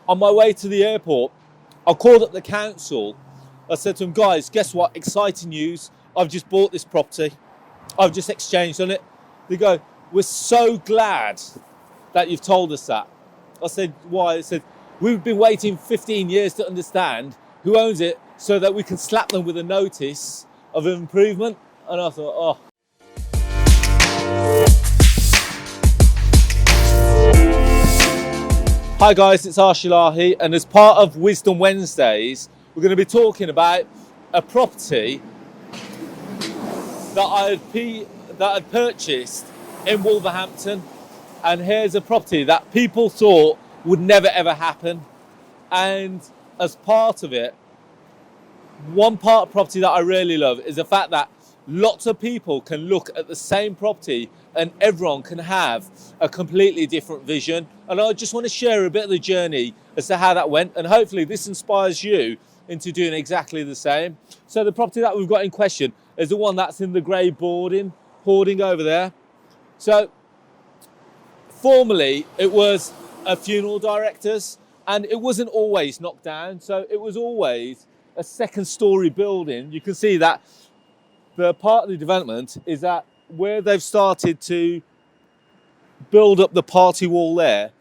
on my way to the airport, I called up the council. I said to them, guys, guess what? Exciting news. I've just bought this property. I've just exchanged on it. They go, we're so glad that you've told us that. I said, why? I said, we've been waiting 15 years to understand who owns it so that we can slap them with a notice of improvement. And I thought, oh. Hi guys, it's Arsh Ellahi, and as part of Wisdom Wednesdays, we're going to be talking about a property that I'd purchased in Wolverhampton. And here's a property that people thought would never ever happen. And as part of it, one part of property that I really love is the fact that lots of people can look at the same property and everyone can have a completely different vision. And I just want to share a bit of the journey as to how that went, and hopefully this inspires you into doing exactly the same. So the property that we've got in question is the one that's in the grey hoarding over there. So formerly it was a funeral director's, and it wasn't always knocked down. So it was always a second story building. You can see that the part of the development is that where they've started to build up the party wall there,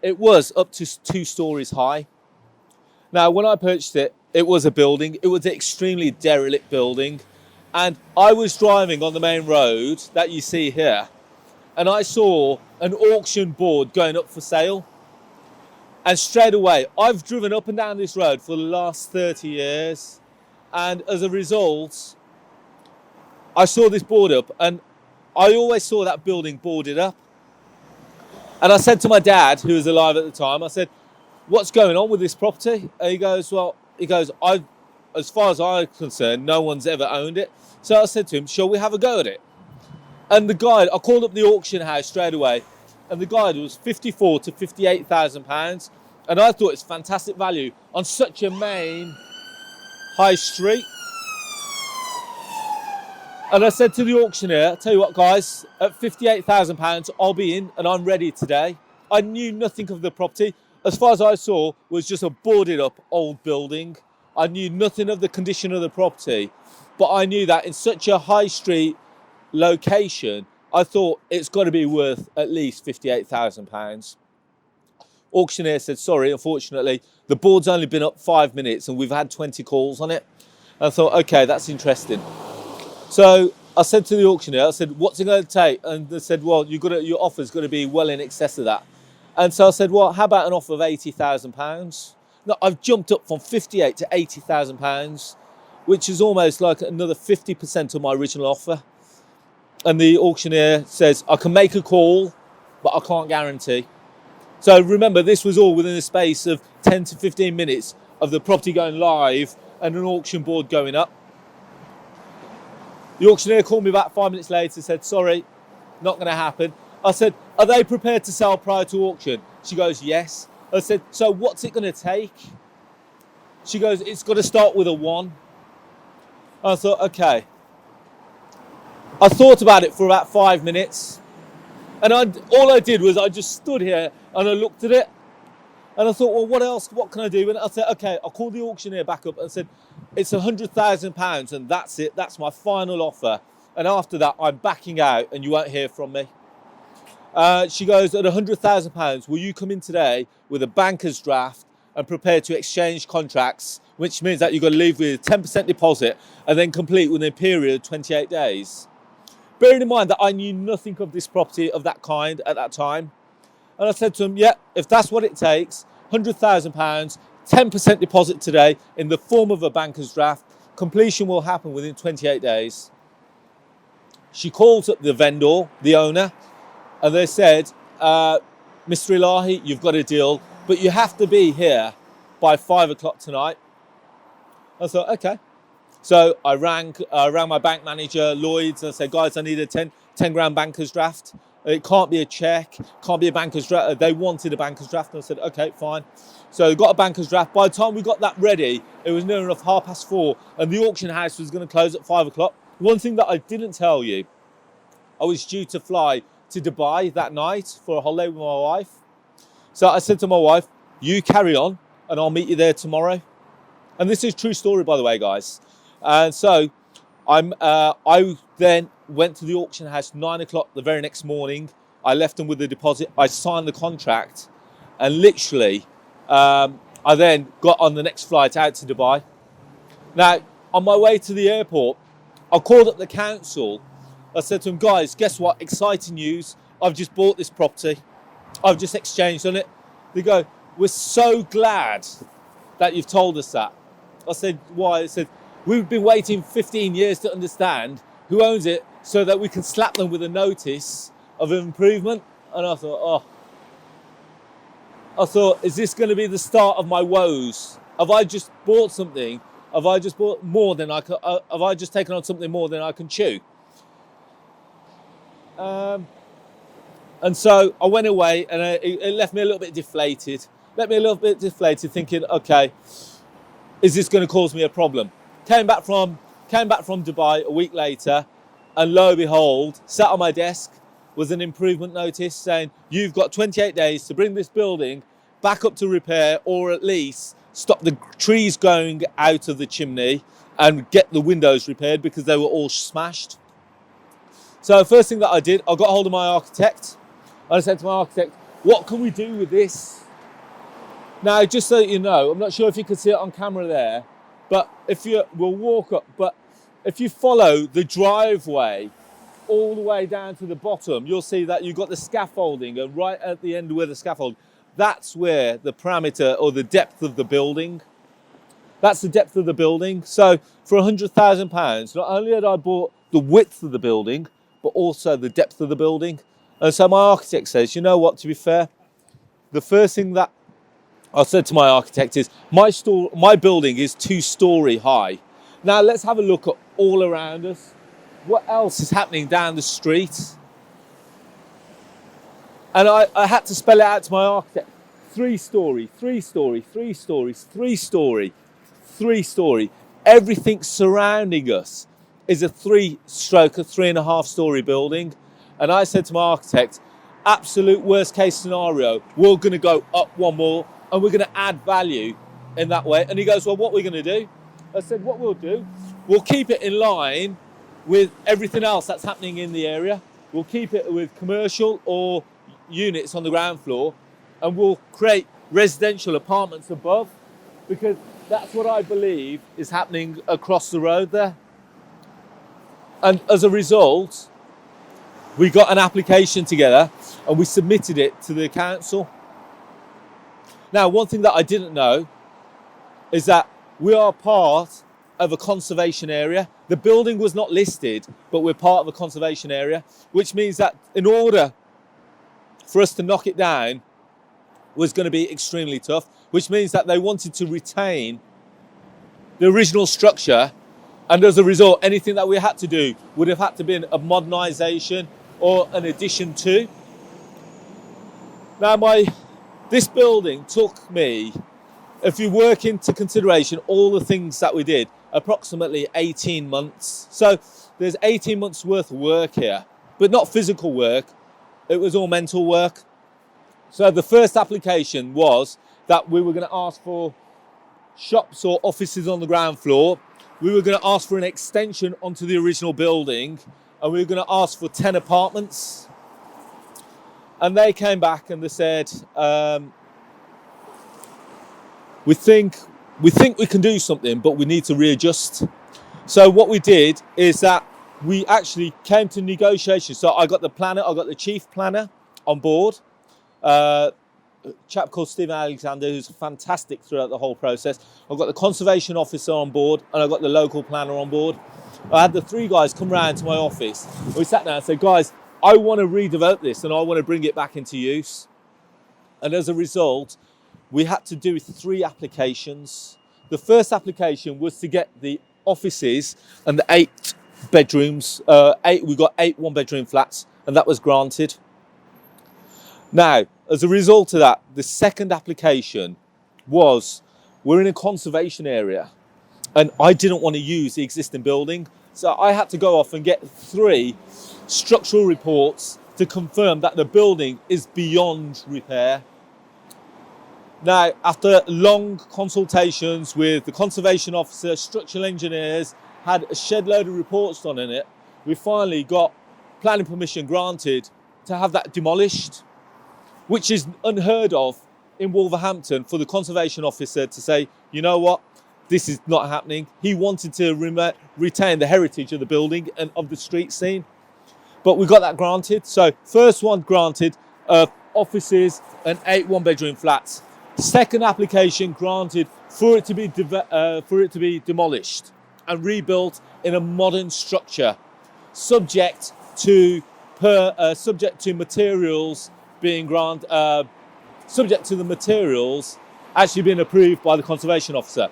it was up to 2 stories high. Now, when I purchased it, it was a building. It was an extremely derelict building. And I was driving on the main road that you see here, and I saw an auction board going up for sale. And straight away, I've driven up and down this road for the last 30 years. And as a result, I saw this board up, and I always saw that building boarded up. And I said to my dad, who was alive at the time, I said, what's going on with this property? And he goes, as far as I'm concerned, no one's ever owned it. So I said to him, shall we have a go at it? And the guide, I called up the auction house straight away, and the guide was £54,000 to £58,000. And I thought it's fantastic value on such a main high street. And I said to the auctioneer, tell you what guys, at £58,000 I'll be in and I'm ready today. I knew nothing of the property. As far as I saw, was just a boarded up old building. I knew nothing of the condition of the property, but I knew that in such a high street location, I thought it's got to be worth at least £58,000. Auctioneer said, sorry, unfortunately, the board's only been up 5 minutes and we've had 20 calls on it. I thought, okay, that's interesting. So I said to the auctioneer, I said, what's it going to take? And they said, well, your offer's going to be well in excess of that. And so I said, well, how about an offer of £80,000? No, I've jumped up from £58,000 to £80,000, which is almost like another 50% of my original offer. And the auctioneer says, I can make a call, but I can't guarantee. So remember, this was all within the space of 10 to 15 minutes of the property going live and an auction board going up. The auctioneer called me back 5 minutes later and said, sorry, not going to happen. I said, are they prepared to sell prior to auction? She goes, yes. I said, so what's it going to take? She goes, it's got to start with a 1. I thought, okay. I thought about it for about 5 minutes. And all I did was I just stood here and I looked at it. And I thought, well, what else? What can I do? And I said, okay, I'll call the auctioneer back up and said, it's £100,000 and that's it. That's my final offer. And after that, I'm backing out and you won't hear from me. She goes, at £100,000, will you come in today with a banker's draft and prepare to exchange contracts, which means that you've got to leave with a 10% deposit and then complete within a period of 28 days. Bearing in mind that I knew nothing of this property of that kind at that time. And I said to him, yeah, if that's what it takes, £100,000, 10% deposit today in the form of a banker's draft, completion will happen within 28 days. She called up the vendor, the owner, and they said, Mr. Ellahi, you've got a deal, but you have to be here by 5 o'clock tonight. I thought, okay. So I rang my bank manager, Lloyd's, and I said, guys, I need a 10 grand banker's draft. It can't be a cheque, can't be a banker's draft. They wanted a banker's draft, and I said, okay, fine. So we got a banker's draft. By the time we got that ready, it was near enough 4:30, and the auction house was going to close at 5 o'clock. One thing that I didn't tell you, I was due to fly to Dubai that night for a holiday with my wife. So I said to my wife, you carry on and I'll meet you there tomorrow. And this is a true story, by the way, guys. And so I then went to the auction house 9 o'clock the very next morning. I left them with the deposit. I signed the contract, and literally, I then got on the next flight out to Dubai. Now, on my way to the airport, I called up the council. I said to them, guys, guess what? Exciting news. I've just bought this property. I've just exchanged on it. They go, we're so glad that you've told us that. I said, why? I said, we've been waiting 15 years to understand who owns it so that we can slap them with a notice of improvement. And I thought, is this going to be the start of my woes? Have I just bought something? Have I just bought more than I can? Have I just taken on something more than I can chew? And so I went away, and it left me a little bit deflated. Thinking, okay, is this going to cause me a problem? Came back from Dubai a week later, and lo and behold, sat on my desk was an improvement notice saying you've got 28 days to bring this building back up to repair, or at least stop the trees going out of the chimney and get the windows repaired because they were all smashed. So first thing that I did, I got hold of my architect, and I said to my architect, what can we do with this? Now, just so you know, I'm not sure if you can see it on camera there, but we'll walk up, but if you follow the driveway all the way down to the bottom, you'll see that you've got the scaffolding, and right at the end where the scaffold, that's where the parameter or the depth of the building, that's the depth of the building. So for £100,000, not only had I bought the width of the building, but also the depth of the building. And so my architect says, you know what, to be fair, the first thing that I said to my architect is, my building is 2-story high. Now let's have a look at all around us. What else is happening down the street? And I had to spell it out to my architect. 3-story, 3-story, 3 stories, 3-story, 3-story. Everything surrounding us is a 3-3.5-story building. And I said to my architect, absolute worst case scenario, we're going to go up one more and we're going to add value in that way. And he goes, well, what are we going to do? I said, what we'll do, we'll keep it in line with everything else that's happening in the area. We'll keep it with commercial or units on the ground floor, and we'll create residential apartments above, because that's what I believe is happening across the road there. And as a result, we got an application together and we submitted it to the council. Now, one thing that I didn't know is that we are part of a conservation area. The building was not listed, but we're part of a conservation area, which means that in order for us to knock it down was going to be extremely tough, which means that they wanted to retain the original structure, and as a result, anything that we had to do would have had to be a modernisation or an addition to. Now, this building took me, if you work into consideration all the things that we did, approximately 18 months. So there's 18 months worth of work here, but not physical work. It was all mental work. So the first application was that we were going to ask for shops or offices on the ground floor. We were going to ask for an extension onto the original building, and we were going to ask for 10 apartments. And they came back and they said, we think we can do something, but we need to readjust. So what we did is that we actually came to negotiations. So I got the planner, I got the chief planner on board, a chap called Stephen Alexander, who's fantastic throughout the whole process. I've got the conservation officer on board, and I've got the local planner on board. I had the 3 guys come round to my office. We sat down and said, guys, I want to redevelop this and I want to bring it back into use. And as a result, we had to do 3 applications. The first application was to get the offices and the 8 bedrooms. We got 8 1-bedroom flats, and that was granted. Now, as a result of that, the second application was, we're in a conservation area, and I didn't want to use the existing building. So I had to go off and get 3 structural reports to confirm that the building is beyond repair. Now, after long consultations with the conservation officer, structural engineers, had a shed load of reports done in it, we finally got planning permission granted to have that demolished, which is unheard of in Wolverhampton for the conservation officer to say, you know what, this is not happening. He wanted to retain the heritage of the building and of the street scene, but we got that granted. So first one granted, offices and 8 one-bedroom flats. Second application granted for it to be demolished and rebuilt in a modern structure, subject to materials being subject to the materials actually being approved by the conservation officer.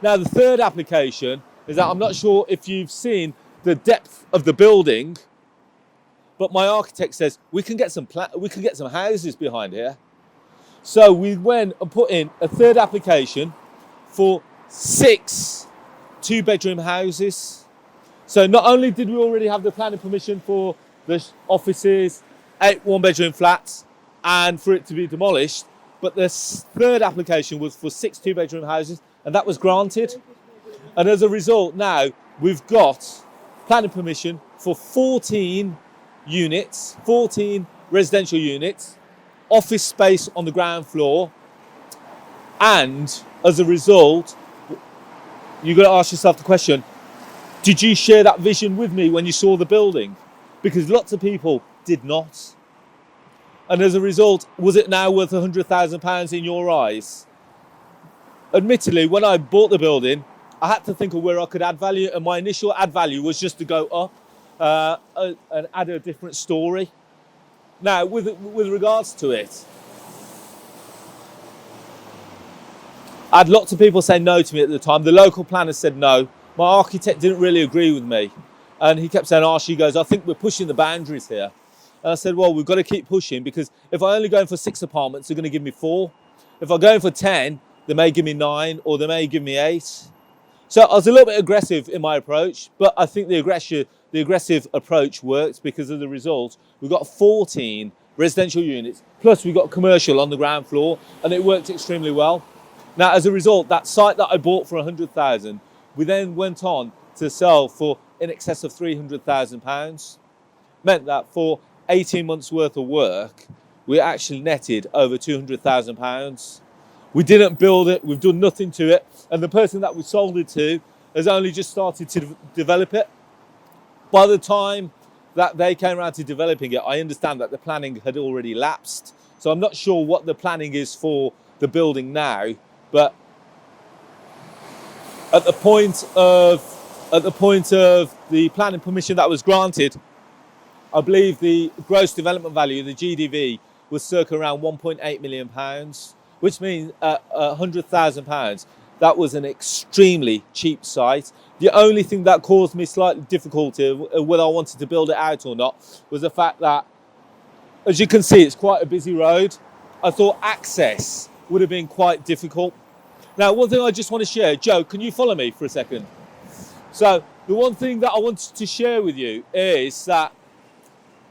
Now, the third application is that I'm not sure if you've seen the depth of the building, but my architect says we can get some houses behind here. So we went and put in a third application for 6 two-bedroom houses. So not only did we already have the planning permission for the offices, 8 one-bedroom flats, and for it to be demolished, but the third application was for 6 two-bedroom houses, and that was granted. And as a result, now we've got planning permission for 14 units, 14 residential units, office space on the ground floor, and as a result, you've got to ask yourself the question, did you share that vision with me when you saw the building? Because lots of people did not. And as a result, was it now worth £100,000 in your eyes? Admittedly, when I bought the building, I had to think of where I could add value, and my initial add value was just to go up and add a different story. Now, with regards to it, I had lots of people say no to me at the time. The local planner said no. My architect didn't really agree with me. And he kept saying, Arsh, he goes, I think we're pushing the boundaries here. And I said, well, we've got to keep pushing, because if I only go in for 6 apartments, they're going to give me 4. If I go in for 10, they may give me 9, or they may give me 8. So I was a little bit aggressive in my approach, but I think the aggressive approach worked, because of the result, we've got 14 residential units, plus we've got commercial on the ground floor, and it worked extremely well. Now, as a result, that site that I bought for 100,000, we then went on to sell for in excess of £300,000. Meant that for 18 months worth of work, we actually netted over £200,000. We didn't build it, we've done nothing to it, and the person that we sold it to has only just started to develop it. By the time that they came around to developing it, I understand that the planning had already lapsed. So I'm not sure what the planning is for the building now, but at the point of the planning permission that was granted, I believe the gross development value, the GDV, was circa around £1.8 million, which means £100,000. That was an extremely cheap site. The only thing that caused me slightly difficulty, whether I wanted to build it out or not, was the fact that, as you can see, it's quite a busy road. I thought access would have been quite difficult. Now, one thing I just want to share, Joe, can you follow me for a second? So the one thing that I wanted to share with you is that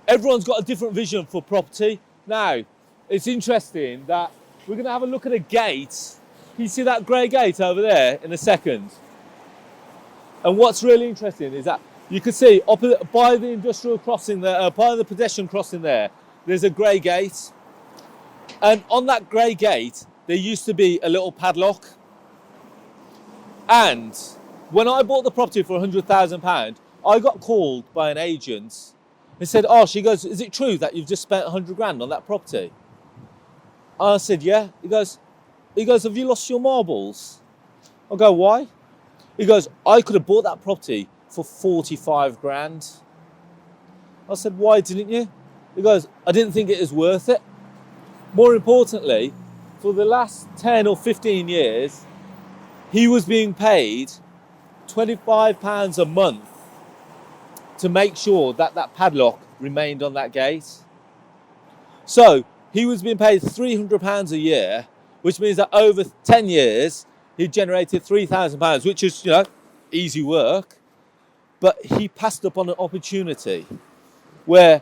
everyone's got a different vision for property. Now, it's interesting that we're going to have a look at a gate. Can you see that grey gate over there in a second? And what's really interesting is that you can see opposite, by the industrial crossing there, by the pedestrian crossing there, there's a grey gate. And on that grey gate, there used to be a little padlock. And when I bought the property for £100,000, I got called by an agent. He said, "Oh," she goes, "is it true that you've just spent 100 grand on that property?" I said, "Yeah." He goes, "Have you lost your marbles?" I go, "Why?" He goes, "I could have bought that property for 45 grand. I said, "Why didn't you?" He goes, "I didn't think it was worth it." More importantly, for the last 10 or 15 years, he was being paid £25 a month to make sure that that padlock remained on that gate. So he was being paid £300 a year, which means that over 10 years, he generated £3,000, which is, easy work. But he passed up on an opportunity where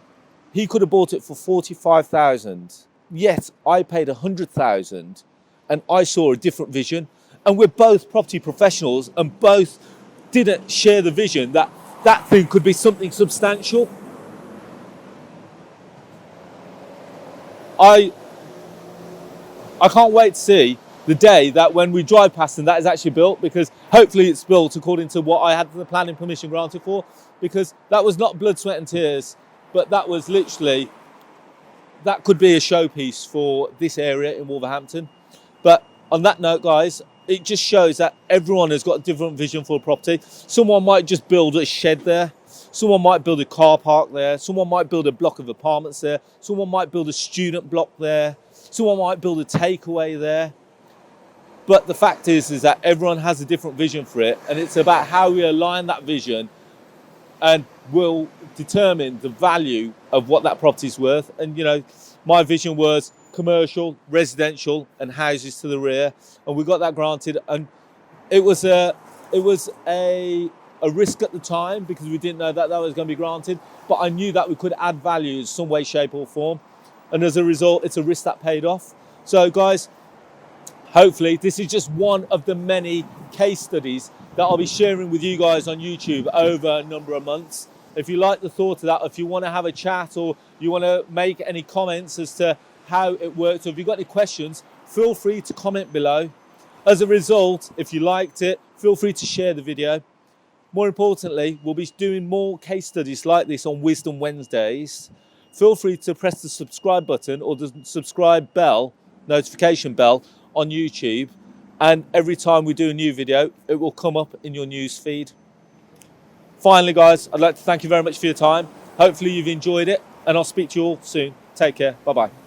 he could have bought it for 45,000. Yet I paid 100,000 and I saw a different vision. And we're both property professionals and both didn't share the vision that that thing could be something substantial. I can't wait to see the day that when we drive past and that is actually built, because hopefully it's built according to what I had the planning permission granted for, because that was not blood, sweat and tears, but that was literally, that could be a showpiece for this area in Wolverhampton. But on that note, guys, it just shows that everyone has got a different vision for a property. Someone might just build a shed there. Someone might build a car park there. Someone might build a block of apartments there. Someone might build a student block there. Someone might build a takeaway there. But the fact is that everyone has a different vision for it, and it's about how we align that vision and will determine the value of what that property's worth. And, you know, my vision was commercial, residential and houses to the rear, and we got that granted. And it was a risk at the time because we didn't know that that was going to be granted, but I knew that we could add value in some way, shape or form, and as a result it's a risk that paid off. So guys, hopefully this is just one of the many case studies that I'll be sharing with you guys on YouTube over a number of months. If you like the thought of that, if you want to have a chat or you want to make any comments as to how it works, or if you've got any questions, feel free to comment below. As a result, if you liked it, feel free to share the video. More importantly, we'll be doing more case studies like this on Wisdom Wednesdays. Feel free to press the subscribe button or the subscribe bell, notification bell on YouTube, and every time we do a new video, it will come up in your news feed. Finally, guys, I'd like to thank you very much for your time. Hopefully you've enjoyed it, and I'll speak to you all soon. Take care. Bye-bye.